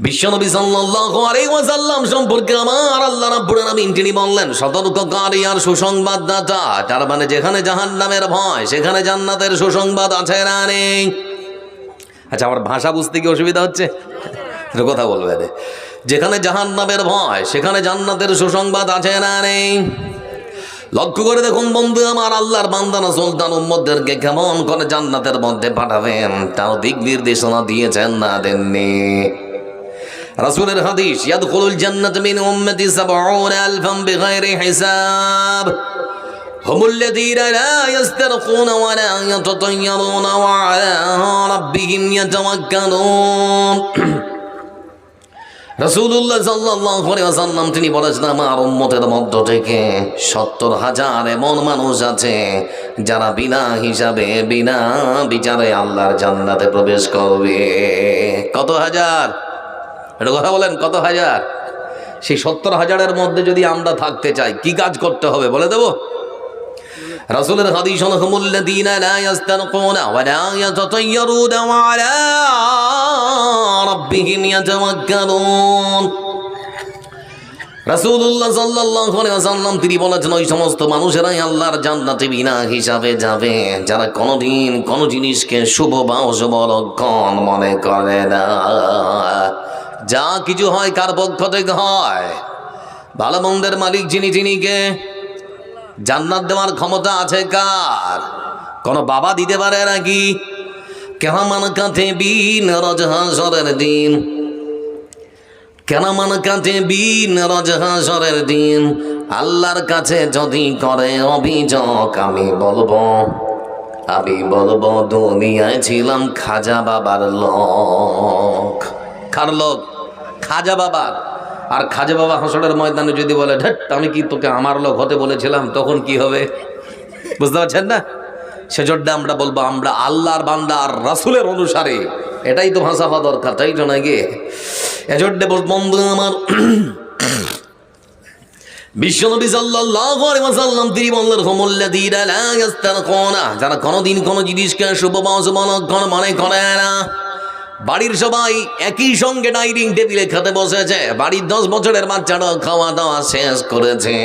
বিশ্বনবী সাল্লাল্লাহু আলাইহি ওয়াসাল্লাম সম্পর্কে আমার আল্লাহ রাব্বুল আলামিন তিনি বললেন সতর্ককারী আর সুসংবাদদাতা। তার মানে যেখানে জাহান্নামের ভয় সেখানে জান্নাতের সুসংবাদ আছে না নেই? আচ্ছা, আমার ভাষা বুঝতে কি অসুবিধা হচ্ছে? একটু কথা বলবে। যেখানে জাহান্নামের ভয় সেখানে জান্নাতের সুসংবাদ আছে না নেই? লক্ষ্য করে দেখুন বন্ধু আমার, আল্লাহর বান্দানা সুলতান উম্মতদেরকে কেমন করে জান্নাতের মধ্যে পাঠাবেন তাও দিক নির্দেশনা দিয়েছেন না দেননি? রাসূলের হাদিস, ইয়াদখুলুল জান্নাত মিন উম্মতি ৭০ আলফান বিগাইরি হিসাব হুমুল্লাযীনা লা ইস্তারকুনা ওয়া লা ইয়াতাতায়্যারুনা ওয়া আলা রাব্বিহিম ইয়াতাওয়াক্কালুন। রাসূলুল্লাহ সাল্লাল্লাহু আলাইহি ওয়াসাল্লাম তিনি বলেছেন, আমার উম্মতের মধ্য থেকে ৭০,০০০ এমন মানুষ আছে যারা বিনা হিসাবে বিনা বিচারে আল্লাহর জান্নাতে প্রবেশ করবে। কত হাজার? এটা কথা বলেন, কত হাজার? সেই ৭০,০০০-এর মধ্যে যদি আমরা থাকতে চাই কি কাজ করতে হবে বলে দেব? রাসূলের হাদিস হলো হুমুল্লাযীনা লা ইস্তারকুনা ওয়া লা ইয়াতাতায়্যারুনা ওয়া আলা রাব্বিহিম ইয়াতাওয়াক্কালুন। রাসূলুল্লাহ সাল্লাল্লাহু আলাইহি ওয়াসাল্লাম তিনি বলেছেন, ওই সমস্ত মানুষেরাই আল্লাহর জান্নাতে বিনা হিসাবে যাবে যারা কোনোদিন কোনো জিনিসকে শুভ বা অশুভ লক্ষণ মনে করে না। যা কিছু হয় কার পক্ষ থেকে হয়? ভালো মন্দের মালিক যিনি, যিনিকে জান্নাত দেওয়ার ক্ষমতা আছে কার? কোন বাবা দিতে পারে নাকি? কেমন কাতিবিন রজহাসরের দিন, কেমন কাতিবিন রজহাসরের দিন আল্লাহর কাছে যদি করে অভিযোগ, আমি বলবো দুনিয়ায় ছিলাম খাজা বাবার লোক। কার লোক? খাজা বাবার। আর খাজা বাবা হাসরের ময়দানে যদি বলে, ঢেট আমি কি তোকে আমার লোক হতে বলেছিলাম, তখন কি হবে? বুঝতে পারছেন না? সেজন্য আমরা বলবো আমরা আল্লাহর বান্দা আর রাসূলের অনুসারী। এটাই তো ভাষা হওয়া দরকার, তাই তো নাকি? এজন্য বন্ধু আমার, বিশ্বনবী সাল্লাল্লাহু আলাইহি ওয়াসাল্লাম তিনি বললেন, হুমুল্লাযীনা লা ইস্তারকুনা, যারা কোনোদিন কোনো জিনিসকে শুভ বা অশুভ লক্ষণ মনে করে না। বাড়ির সবাই একই সঙ্গে ডাইনিং টেবিলে খেতে বসেছে, বাড়ির 10 বছরের বাচ্চাটাও খাওয়া দাওয়া শেষ করেছে।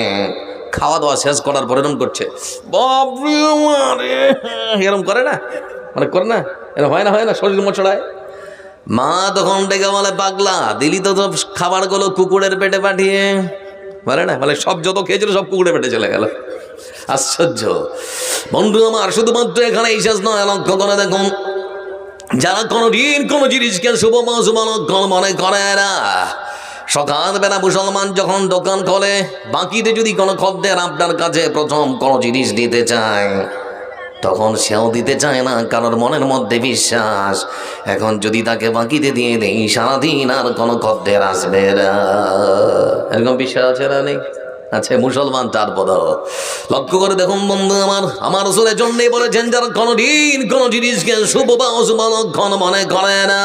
খাওয়া দাওয়া শেষ করার পর এরকম করছে, বাপরে মারে, এরকম করে না? মানে করে না? এরকম হয় না শরীর মোচড়ায়। মা তখন ডেকে বলে, পাগলা দিলি তো সব খাবারগুলো কুকুরের পেটে পাঠিয়ে। বলে না, বলে সব যত খেয়েছিল সব কুকুরের পেটে চলে গেল। আশ্চর্য বন্ধু আমার, শুধুমাত্র এখানে এই শেষ নয়, লক্ষ্য করে দেখুন, যারা কোনোদিন কোনো জিনিসকে শুভ বা অশুভ লক্ষণ মনে করে না, সকালবেলা মুসলমান যখন দোকান খোলে, বাকিতে যদি কোনো খদ্দের আপনার কাছে প্রথম কোনো জিনিস দিতে চায়, তখন সেও দিতে চায় না, কারোর মনের মধ্যে বিশ্বাস এখন যদি তাকে বাকিতে দিয়ে দেই সারাদিন আর কোনো খদ্দের আসবে না। এরকম বিশ্বাস আছে না? নেই? আছে মুসলমান। তারপরও লক্ষ্য করে দেখুন বন্ধু আমার রাসূলের জন্যই বলেছেন, যারা কোনোদিন কোনো জিনিসকে শুভ বা অশুভ লক্ষণ মনে করে না,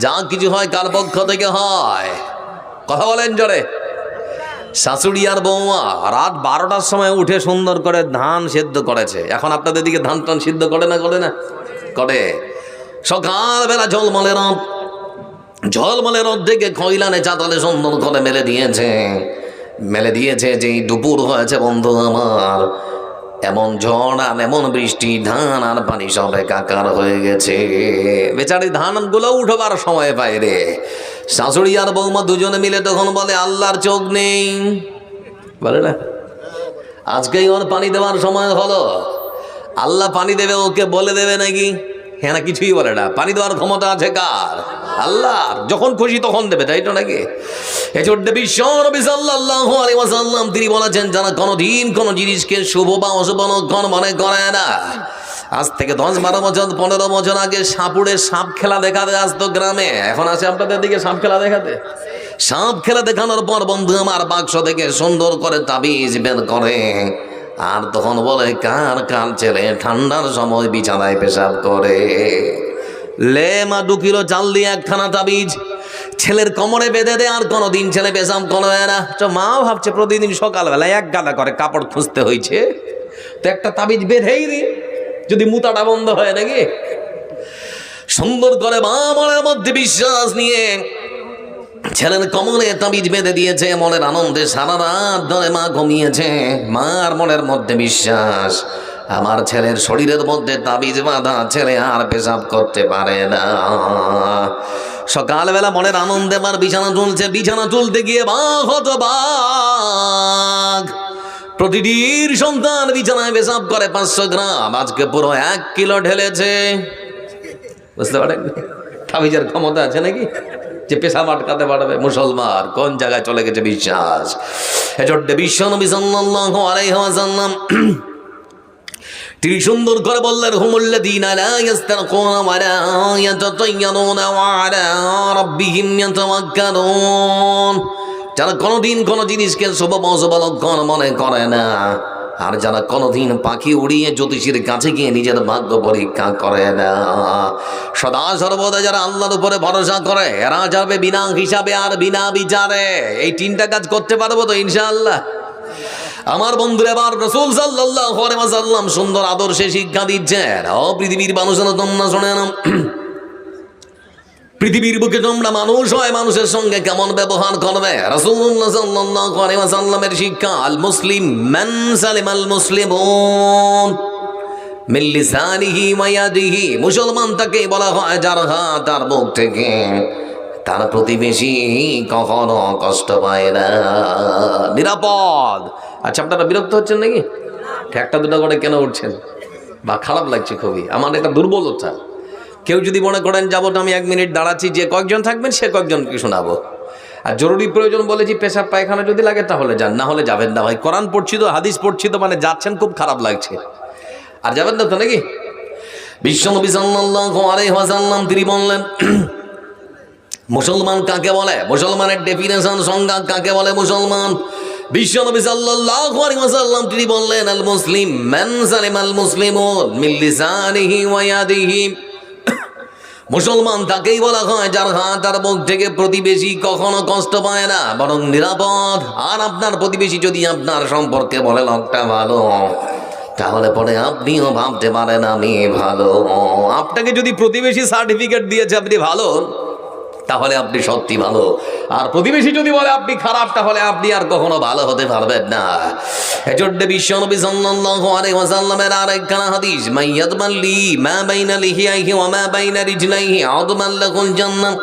যা কিছু হয় কার পক্ষ থেকে হয়? কথা বলেন জোরে। শাশুড়ি আর বৌমা রাত 12টার সময় উঠে সুন্দর করে ধান সিদ্ধ করেছে। এখন আপনাদের দিকে ধান টান সিদ্ধ করে না? করে। সকালবেলা ঝলমলে রোদ থেকে খৈলানে চাতালে সুন্দর করে মেলে দিয়েছে যে দুপুর হয়েছে বন্ধু আমার, এমন ঝড় আর এমন বৃষ্টি, ধান আর পানি সব একাকার হয়ে গেছে। বেচারি ধানগুলো উঠবার সময় পায় রে। শাশুড়ি আর বৌমা দুজনে মিলে তখন বলে, আল্লাহর চোখ নেই? বলে না, আজকেই ওর পানি দেওয়ার সময় হলো, আল্লাহ পানি দেবে, ওকে বলে দেবে নাকি? হ্যাঁ না, কিছুই বলে না। পানি দেওয়ার ক্ষমতা আছে কার? আল্লাহর। যখন খুশি তখন দেবে, তাই তো নাকি? এজন্য বিশ্বনবী সাল্লাল্লাহু আলাইহি ওয়াসাল্লাম তিনি বলেছেন, যারা কোনোদিন কোনো জিনিসকে শুভ বা অশুভ লক্ষণ মনে করে না, আজ থেকে 10-12 বছর 15 বছর আগে সাপ খেলা দেখাতে আসতো গ্রামে। এখন আছে আপনাদের দিকে সাপ খেলা দেখাতে? সাপ খেলা দেখানোর পর বন্ধু আমার বাক্স থেকে সুন্দর করে তাবিজ বের করে, আর তখন বলে, কার ছেলে ঠান্ডার সময় বিছানায় পেশাব করে? লে মা 2 কিলো চাল দিয়ে একখানা তাবিজ ছেলের কোমরে বেঁধে দেয়, আর কোনোদিন ছেলে পেশাব করে না। তো মা ভাবছে প্রতিদিন সকালবেলা এক গাদা করে কাপড় খুঁজতে হয়েছে, তো একটা তাবিজ বেঁধেই রে, যদি মুতাটা বন্ধ হয় নাকি? সুন্দর করে মা মনের মধ্যে বিশ্বাস নিয়ে ছেলের কমলে তাবিজ বেঁধে দিয়েছে, মনের আনন্দে সারা রাত ধরে মা ঘুমিয়েছে। মার মনের মধ্যে বিশ্বাস, আমার ছেলের শরীরের মধ্যে তাবিজ বাঁধা, ছেলে আর পেশাব করতে পারে না। সকালবেলা মনের আনন্দে আমার বিছানা তুলছে, বিছানা তুলতে গিয়ে মা হতবাক। প্রতিটির সন্তান বিছানায় পেশাব করে 500 গ্রাম, আজকে পুরো 1 কিলো ঢেলেছে। বুঝতে পারেন তাবিজের ক্ষমতা আছে নাকি যে পেশাব আটকাতে পারবে? মুসলমান কোন জায়গায় চলে গেছে বিশ্বাস। এজন্য বিশ্বনবী সাল্লাল্লাহু আলাইহি ওয়াসাল্লাম তিনি সুন্দর করে বললেন, হুমুল্লাযীনা লা ইস্তারকুনা ওয়া লা ইয়াতাতায়্যারুনা ওয়া আলা রাব্বিহিম ইয়াতাওয়াক্কালুন। যারা কোনোদিন কোনো জিনিসকে শুভ অশুভ লক্ষণ মনে করে না, আর যারা কোনোদিন পাখি উড়িয়ে জ্যোতিষীর কাছে গিয়ে নিজের ভাগ্য পরীক্ষা করে না, সদা সর্বদা যারা আল্লাহর উপরে ভরসা করে, এরা যাবে বিনা হিসাবে আর বিনা বিচারে। এই 3টা কাজ করতে পারবো তো ইনশাআল্লাহ? আমার বন্ধুরা, এবার রাসূল সাল্লাল্লাহু আলাইহি ওয়াসাল্লাম সুন্দর আদর্শে শিক্ষা দিচ্ছেন। ও পৃথিবীর মানুষেরা, তোমরা শুনে নাও, পৃথিবীর বুকে তোমরা মানুষ হয়, মানুষের সঙ্গে কেমন ব্যবহার করবে। রাসূলুল্লাহ সাল্লাল্লাহু আলাইহি ওয়াসাল্লামের শিক্ষা, আল মুসলিম মান সালিমাল মুসলিমুন মিন লিসানিহি ওয়া ইয়াদিহি। মুসলমান তাকে বলা হয় যার হাত আর মুখ থেকে তার প্রতিবেশী কখনো কষ্ট পায় না, নিরাপদ। আচ্ছা, আপনারা বিরক্ত হচ্ছেন নাকি? একটা দুটো করে কেন উঠছেন? বা খারাপ লাগছে খুবই? আমার এটা দুর্বলতা। কেউ যদি মনে করেন যাবো তো আমি 1 মিনিট দাঁড়াচ্ছি, যে কয়েকজন থাকবেন সে কয়েকজনকে শোনাবো। আর জরুরি প্রয়োজন বলেছি, পেশাব পায়খানা যদি লাগে তাহলে যান, না হলে যাবেন না। ভাই কোরআন পড়ছি তো, হাদিস পড়ছি তো, মানে যাচ্ছেন খুব খারাপ লাগছে, আর যাবেন না তো নাকি? বিশ্বনবী সাল্লাল্লাহু আলাইহি ওয়াসাল্লাম তিনি বললেন, মুসলমান কাকে বলে? মুসলমানের ডেফিনেশন, সংজ্ঞা কাকে বলে মুসলমান? বিশ্বনবী সাল্লাল্লাহু আলাইহি ওয়াসাল্লাম তিনি বললেন, আল মুসলিম মান সালিমাল মুসলিমুন মিন লিসানিহি ওয়া ইয়াদিহি। মুসলমান তাকেই বলা হয় যার হাত আর মুখ থেকে প্রতিবেশী কখনো কষ্ট পায় না, বরং নিরাপদ। আর আপনার প্রতিবেশী যদি আপনার সম্পর্কে বলে লোকটা ভালো, তাহলে পরে আপনিও ভাবতে পারেন আমি ভালো। আপনাকে যদি প্রতিবেশী সার্টিফিকেট দিয়েছে আপনি ভালো, তাহলে আপনি সত্যি ভালো। আর প্রতিবেশী যদি বলে আপনি খারাপ, তাহলে আপনি আর কখনো ভালো হতে পারবেন না। এজন্য বিশ্বনবী সাল্লাল্লাহু আলাইহি ওয়াসাল্লামের আরেকখানা হাদিস, মাইয়াদমান লি মা বাইনা লিহিয়াইহি ওয়া মা বাইনা রিজলাইহি আদমান লাহুল জান্নাহ।